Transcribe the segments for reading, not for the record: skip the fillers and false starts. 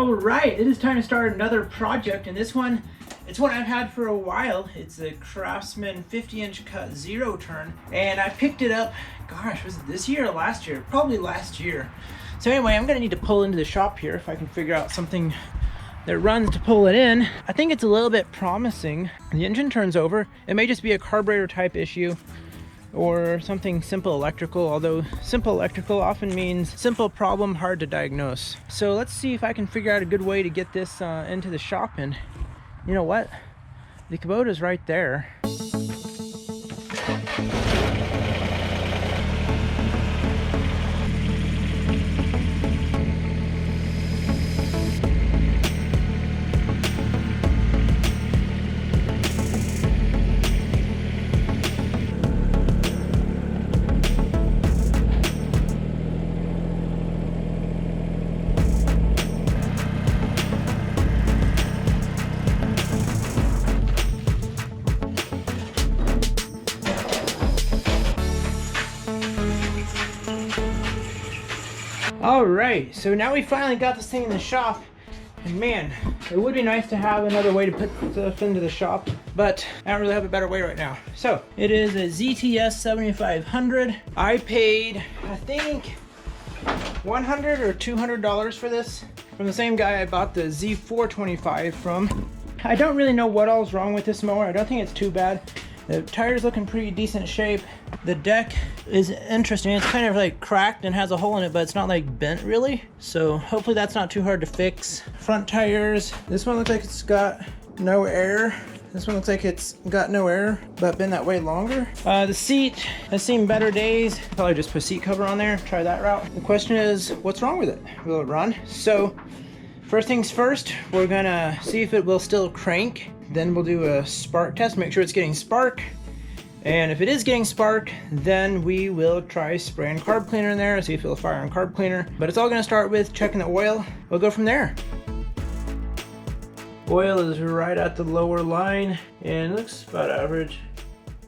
All right, it is time to start another project, and this one, it's one I've had for a while. It's a Craftsman 50-inch cut zero turn, and I picked it up, gosh, was it this year or last year? Probably last year. So anyway, I'm gonna need to pull into the shop here if I can figure out something that runs to pull it in. I think it's a little bit promising. The engine turns over. It may just be a carburetor type issue or something simple electrical, although simple electrical often means simple problem, hard to diagnose. So let's see if I can figure out a good way to get this into the shop. And you know what? The Kubota's right there. All right, so now we finally got this thing in the shop, and man, it would be nice to have another way to put stuff into the shop, but I don't really have a better way right now. So it is a ZTS 7500. I paid, I think, $100 or $200 for this from the same guy I bought the Z425 from. I don't really know what all's wrong with this mower. I don't think it's too bad. The tire's looking pretty decent shape. The deck is interesting. It's kind of like cracked and has a hole in it, but it's not like bent really. So hopefully that's not too hard to fix. Front tires. This one looks like it's got no air. This one looks like it's got no air, but been that way longer. The seat has seen better days. Probably just put a seat cover on there, try that route. The question is, what's wrong with it? Will it run? So first things first, we're gonna see if it will still crank. Then we'll do a spark test, make sure it's getting spark. And if it is getting spark, then we will try spraying carb cleaner in there, see if it'll fire on carb cleaner. But it's all gonna start with checking the oil. We'll go from there. Oil is right at the lower line and looks about average.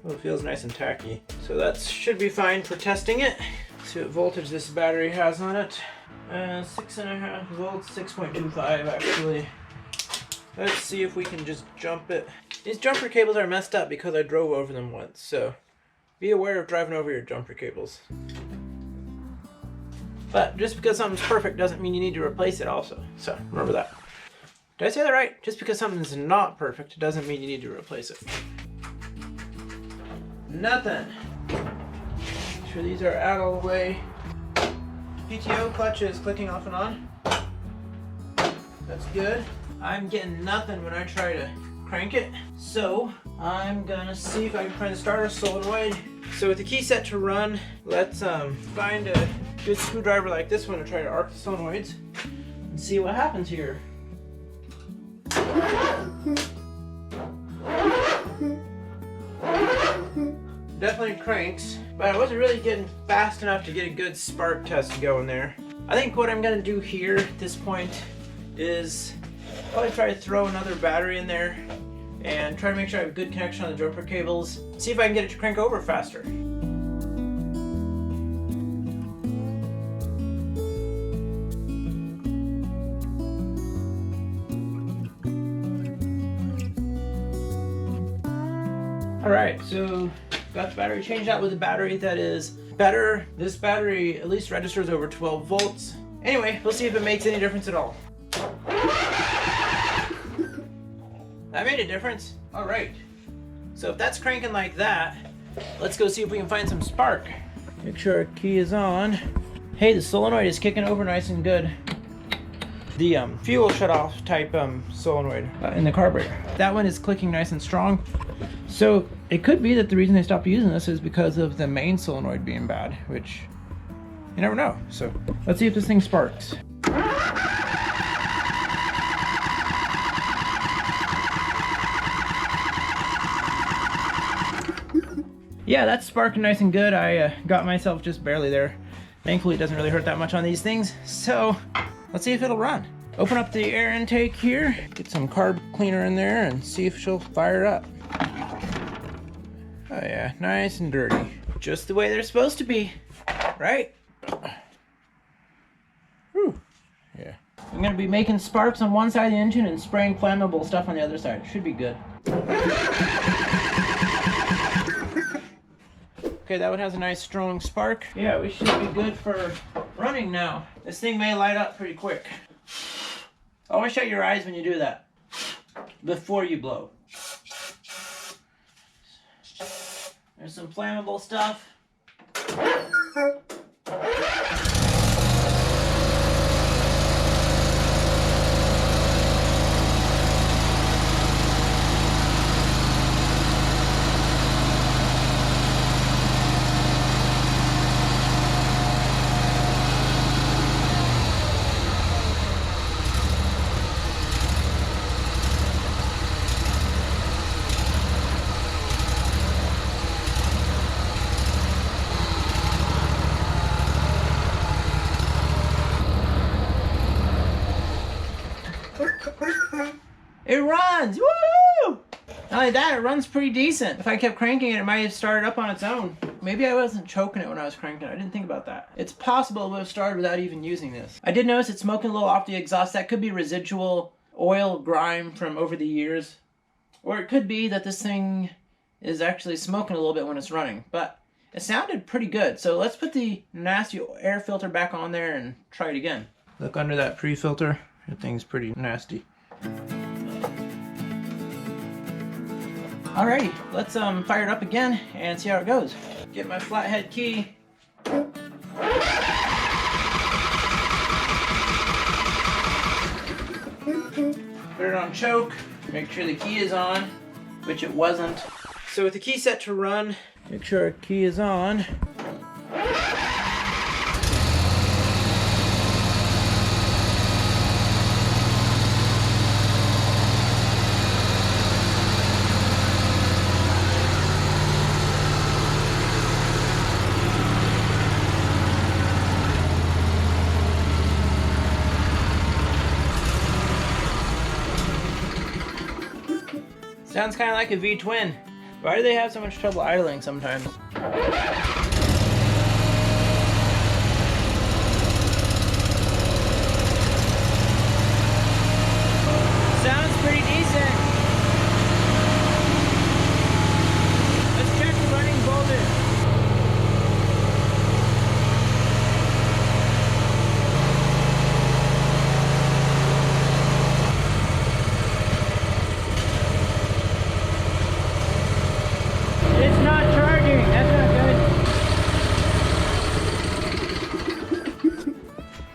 Well, it feels nice and tacky. So that should be fine for testing it. See what voltage this battery has on it. 6.5 volts, 6.25 actually. Let's see if we can just jump it. These jumper cables are messed up because I drove over them once, so be aware of driving over your jumper cables. But just because something's perfect doesn't mean you need to replace it also, so remember that. Did I say that right? Just because something's not perfect doesn't mean you need to replace it. Nothing. Make sure these are out of the way. PTO clutch is clicking off and on. That's good. I'm getting nothing when I try to crank it. So I'm gonna see if I can find the starter solenoid. So with the key set to run, let's find a good screwdriver like this one to try to arc the solenoids and see what happens here. Definitely cranks, but I wasn't really getting fast enough to get a good spark test going there. I think what I'm gonna do here at this point is probably try to throw another battery in there and try to make sure I have a good connection on the jumper cables. See if I can get it to crank over faster. All right, so got the battery changed out with a battery that is better. This battery at least registers over 12 volts. Anyway, we'll see if it makes any difference at all. That made a difference. All right. So if that's cranking like that, let's go see if we can find some spark. Make sure our key is on. Hey, the solenoid is kicking over nice and good. The fuel shutoff type solenoid in the carburetor. That one is clicking nice and strong. So it could be that the reason they stopped using this is because of the main solenoid being bad, which you never know. So let's see if this thing sparks. Yeah, that's sparking nice and good. I got myself just barely there. Thankfully, it doesn't really hurt that much on these things. So let's see if it'll run. Open up the air intake here, get some carb cleaner in there and see if she'll fire up. Oh yeah, nice and dirty. Just the way they're supposed to be, right? Whew. Yeah. I'm going to be making sparks on one side of the engine and spraying flammable stuff on the other side. It should be good. Okay, that one has a nice strong spark. Yeah, we should be good for running now. This thing may light up pretty quick. Always shut your eyes when you do that, before you blow. There's some flammable stuff. It runs! Woo! Not only that, it runs pretty decent. If I kept cranking it, it might have started up on its own. Maybe I wasn't choking it when I was cranking it. I didn't think about that. It's possible it would have started without even using this. I did notice it's smoking a little off the exhaust. That could be residual oil grime from over the years. Or it could be that this thing is actually smoking a little bit when it's running. But it sounded pretty good. So let's put the nasty air filter back on there and try it again. Look under that pre-filter. That thing's pretty nasty. Alrighty, let's fire it up again and see how it goes. Get my flathead key. Put it on choke. Make sure the key is on, which it wasn't. So with the key set to run, make sure our key is on. Sounds kind of like a V-twin. Why do they have so much trouble idling sometimes? Sounds pretty decent. Let's check the running voltage.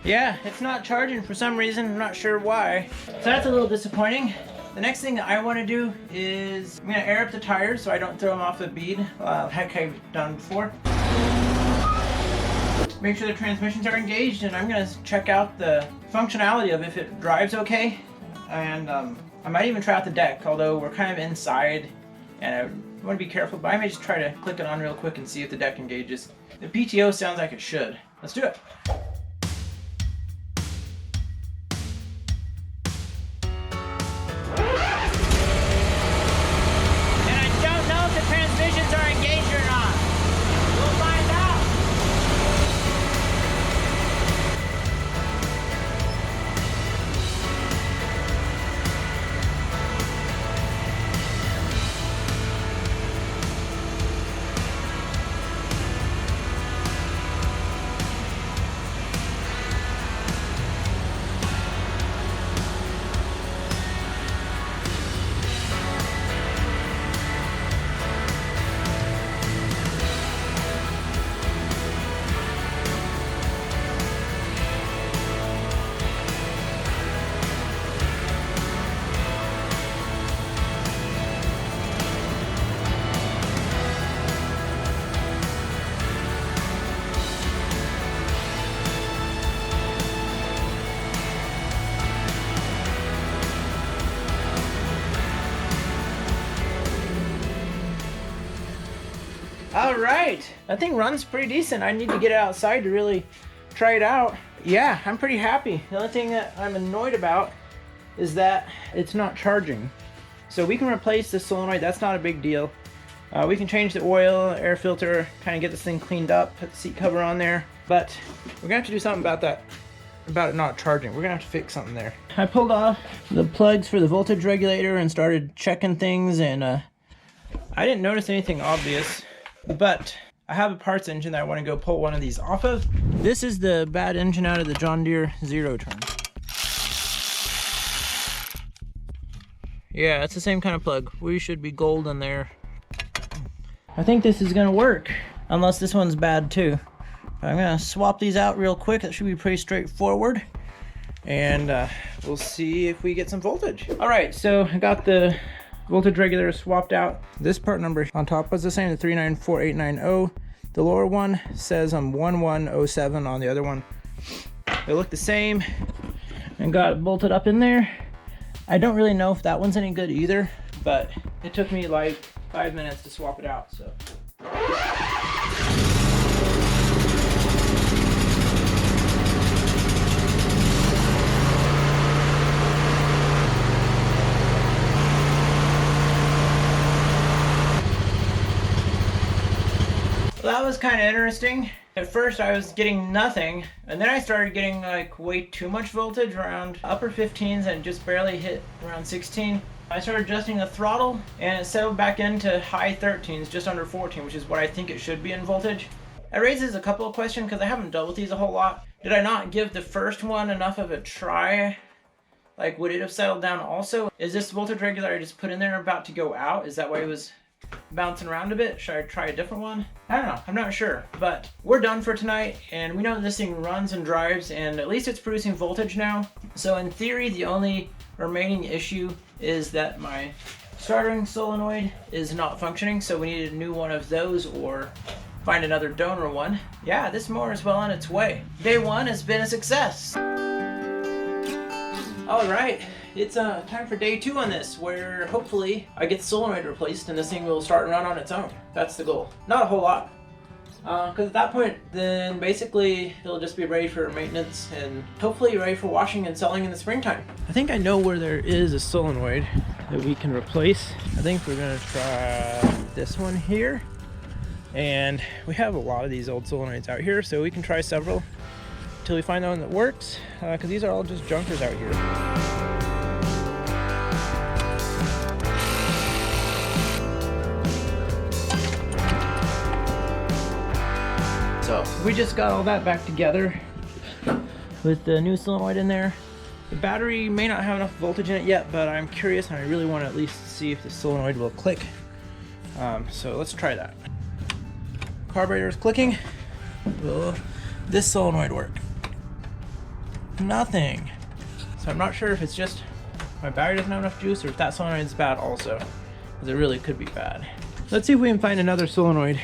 Yeah, it's not charging for some reason. I'm not sure why. So that's a little disappointing. The next thing that I want to do is I'm going to air up the tires so I don't throw them off the bead. Heck, I've done before. Make sure the transmissions are engaged, and I'm going to check out the functionality of if it drives okay. And I might even try out the deck, although we're kind of inside and I want to be careful, but I may just try to click it on real quick and see if the deck engages. The PTO sounds like it should. Let's do it. Alright, that thing runs pretty decent. I need to get it outside to really try it out. Yeah, I'm pretty happy. The only thing that I'm annoyed about is that it's not charging. So we can replace the solenoid, that's not a big deal. We can change the oil, air filter, kind of get this thing cleaned up, put the seat cover on there. But we're gonna have to do something about that about it not charging. We're gonna have to fix something there. I pulled off the plugs for the voltage regulator and started checking things, and I didn't notice anything obvious, but I have a parts engine that I want to go pull one of these off of. This is the bad engine out of the John Deere Zero Turn. Yeah, it's the same kind of plug. We should be golden there. I think this is gonna work, unless this one's bad too. I'm gonna swap these out real quick. That should be pretty straightforward. And we'll see if we get some voltage. All right, so I got the voltage regulator swapped out. This part number on top was the same, the 394890. The lower one says 1107 on the other one. They look the same, and got it bolted up in there. I don't really know if that one's any good either, but it took me like 5 minutes to swap it out, so. Well, that was kind of interesting. At first I was getting nothing, and then I started getting like way too much voltage, around upper 15s, and just barely hit around 16. I started adjusting the throttle, and it settled back into high 13s, just under 14, which is what I think it should be in voltage. It raises a couple of questions because I haven't dealt with these a whole lot. Did I not give the first one enough of a try? Like, would it have settled down also? Is this voltage regulator I just put in there about to go out? Is that why it was bouncing around a bit? Should I try a different one? I don't know, I'm not sure. But we're done for tonight, and we know this thing runs and drives, and at least it's producing voltage now. So in theory, the only remaining issue is that my starting solenoid is not functioning, so we need a new one of those or find another donor one. Yeah, this mower is well on its way. Day one has been a success. All right, it's time for day two on this, where hopefully I get the solenoid replaced and this thing will start and run on its own. That's the goal. Not a whole lot. Because at that point, then basically it'll just be ready for maintenance and hopefully ready for washing and selling in the springtime. I think I know where there is a solenoid that we can replace. I think we're gonna try this one here. And we have a lot of these old solenoids out here, so we can try several until we find the one that works, because these are all just junkers out here. So we just got all that back together with the new solenoid in there. The battery may not have enough voltage in it yet, but I'm curious and I really want to at least see if the solenoid will click. So let's try that. Carburetor is clicking. Will this solenoid work? Nothing. So I'm not sure if it's just my battery doesn't have enough juice or if that solenoid is bad also, because it really could be bad. Let's see if we can find another solenoid.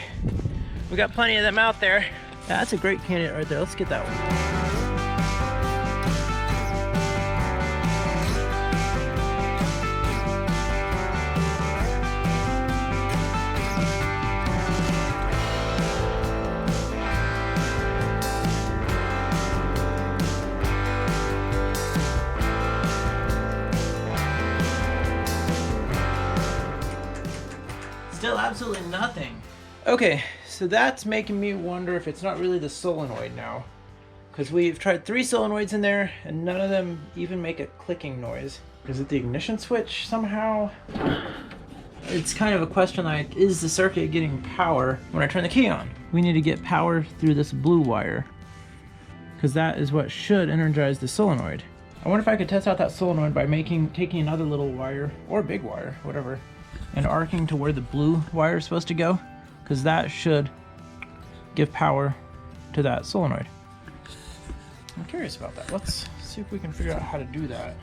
We got plenty of them out there. Yeah, that's a great candidate right there. Let's get that one. Still absolutely nothing. Okay, so that's making me wonder if it's not really the solenoid now. Because we've tried 3 solenoids in there and none of them even make a clicking noise. Is it the ignition switch somehow? It's kind of a question like, is the circuit getting power when I turn the key on? We need to get power through this blue wire, because that is what should energize the solenoid. I wonder if I could test out that solenoid by taking another little wire, or big wire, whatever, and arcing to where the blue wire is supposed to go, because that should give power to that solenoid. I'm curious about that. Let's see if we can figure out how to do that.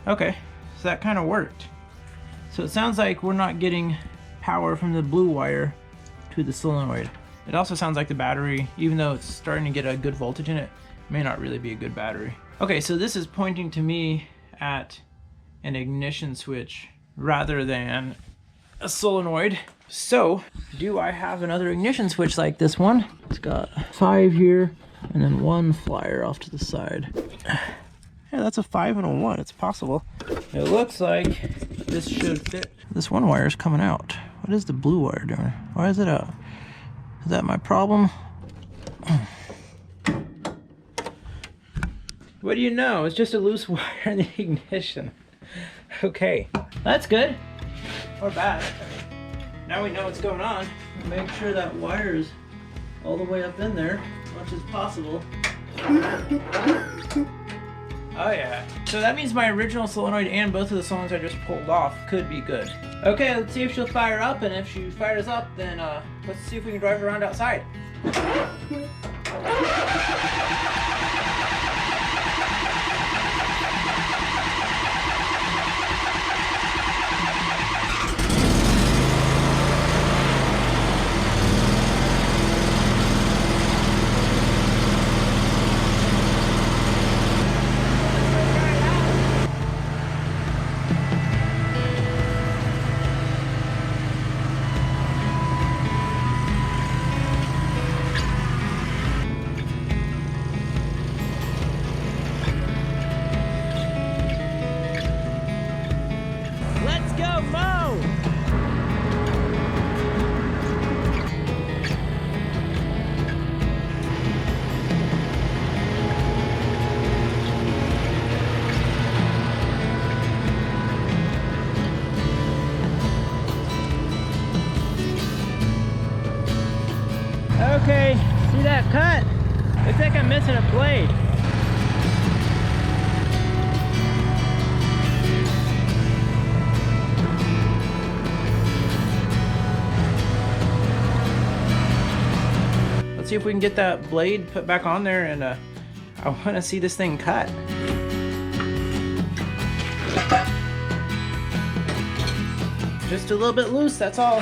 Okay, so that kind of worked. So it sounds like we're not getting power from the blue wire to the solenoid. It also sounds like the battery, even though it's starting to get a good voltage in it, may not really be a good battery. Okay, so this is pointing to me at an ignition switch rather than a solenoid. So, do I have another ignition switch like this one? It's got 5 here and then 1 flyer off to the side. Yeah, that's a 5 and a 1. It's possible. It looks like this should fit. This one wire is coming out. What is the blue wire doing? Why is it out? Is that my problem? What do you know? It's just a loose wire in the ignition. Okay, that's good. Or bad. Now we know what's going on. Make sure that wire is all the way up in there, as much as possible. Oh yeah. So that means my original solenoid and both of the solenoids I just pulled off could be good. Okay, let's see if she'll fire up, and if she fires up, then let's see if we can drive around outside. Okay, see that cut? Looks like I'm missing a blade. Let's see if we can get that blade put back on there, and I want to see this thing cut. Just a little bit loose, that's all.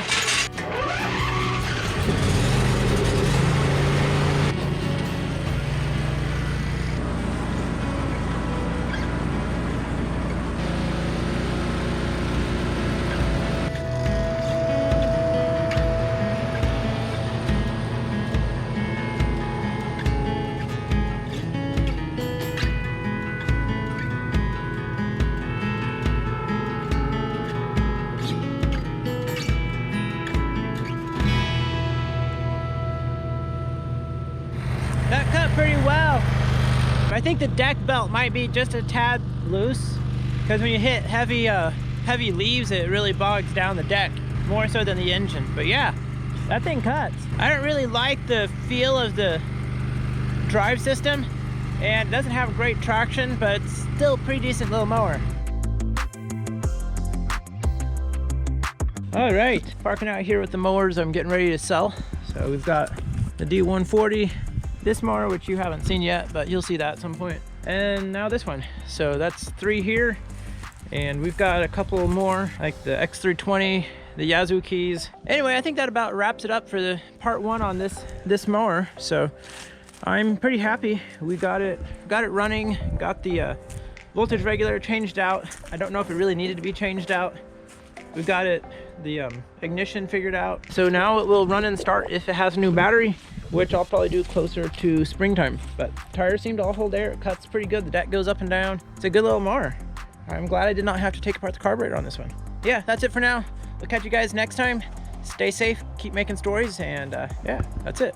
That cut pretty well. I think the deck belt might be just a tad loose, because when you hit heavy leaves, it really bogs down the deck more so than the engine. But yeah, that thing cuts. I don't really like the feel of the drive system, and it doesn't have great traction, but it's still a pretty decent little mower. All right, parking out here with the mowers I'm getting ready to sell. So we've got the D140, this mower, which you haven't seen yet, but you'll see that at some point. And now this one. So that's 3 here. And we've got a couple more, like the X320, the Yazoo keys. Anyway, I think that about wraps it up for the part 1 on this mower. So I'm pretty happy. We got it running, got the voltage regulator changed out. I don't know if it really needed to be changed out. We've got the ignition figured out. So now it will run and start if it has a new battery, which I'll probably do closer to springtime. But tires seem to all hold air. It cuts pretty good. The deck goes up and down. It's a good little mower. I'm glad I did not have to take apart the carburetor on this one. Yeah, that's it for now. We'll catch you guys next time. Stay safe, keep making stories, and yeah, that's it.